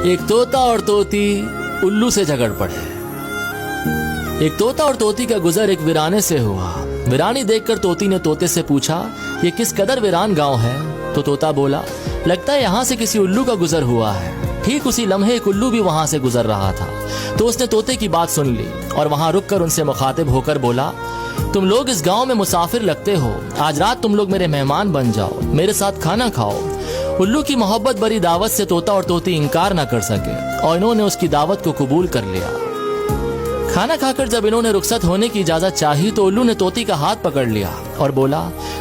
एक तोता और तोती उल्लू से झगड़ पड़े। एक तोता और तोती का गुजर एक वीराने से हुआ। वीरानी देखकर तोती ने तोते से पूछा, ये किस कदर वीरान गांव है? तो तोता बोला, लगता है यहाँ से किसी उल्लू का गुजर हुआ है। ठीक उसी लम्हे एक उल्लू भी वहां से गुजर रहा था। तो उसने तोते की बात सुन ली और वहां रुककर उनसे मुखातिब होकर बोला, तुम लोग इस गांव में मुसाफिर लगते हो, आज रात तुम लोग मेरे मेहमान बन जाओ, मेरे साथ खाना खाओ। उल्लू की मोहब्बत भरी दावत से तोता और तोती इनकार न कर सके और इन्होंने उसकी दावत को कबूल कर लिया। खाना खाकर जब इन्होंने रुखसत होने की इजाजत चाही तो उल्लू ने तोती का हाथ पकड़ लिया और बोला,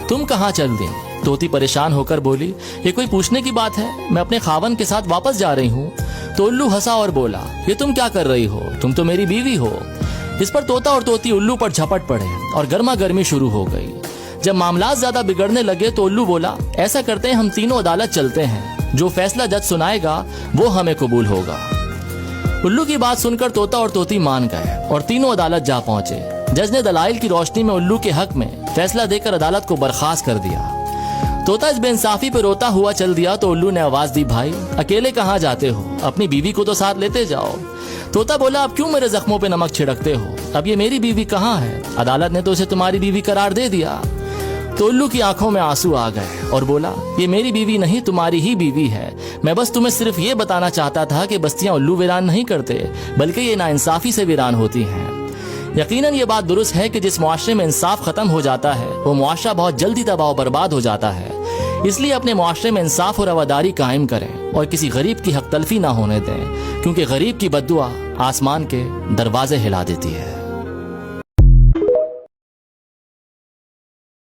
तुम कहाँ चल दी? तोती परेशान होकर बोली, ये कोई पूछने की बात है, मैं अपने खावन के साथ वापस जा रही हूँ। तो उल्लू हंसा और बोला, ये तुम क्या कर रही हो? तुम तो मेरी बीवी हो। इस पर तोता और तोती उल्लू पर झपट पड़े और गर्मा गर्मी शुरू हो गई। जब मामला ज्यादा बिगड़ने लगे तो उल्लू बोला, ऐसा करते हैं हम तीनों अदालत चलते हैं, जो फैसला जज सुनाएगा वो हमें कबूल होगा। उल्लू की बात सुनकर तोता और तोती मान गए और तीनों अदालत जा पहुंचे। जज ने दलाइल की रोशनी में उल्लू के हक में फैसला देकर अदालत को बर्खास्त कर दिया। तोता इस बेइंसाफी पर रोता हुआ चल दिया तो उल्लू ने आवाज दी, भाई अकेले कहाँ जाते हो? अपनी बीवी को तो साथ लेते जाओ। तोता बोला, अब क्यों मेरे जख्मों पे नमक छिड़कते हो? अब ये मेरी बीवी कहाँ है? अदालत ने तो उसे तुम्हारी बीवी करार दे दिया। तो उल्लू की आंखों में आंसू आ गए और बोला, ये मेरी बीवी नहीं, तुम्हारी ही बीवी है। मैं बस तुम्हें सिर्फ ये बताना चाहता था कि बस्तियां उल्लू वीरान नहीं करते, बल्कि ये नाइंसाफी से वीरान होती हैं। यकीनन ये बात दुरुस्त है कि जिस मुआशरे में इंसाफ खत्म हो जाता है वो मुआशरा बहुत जल्दी तबाह और बर्बाद हो जाता है। इसलिए अपने मुआशरे में इंसाफ और रवादारी कायम करें और किसी गरीब की हक तलफी ना होने दें, क्योंकि गरीब की बद्दुआ आसमान के दरवाजे हिला देती है।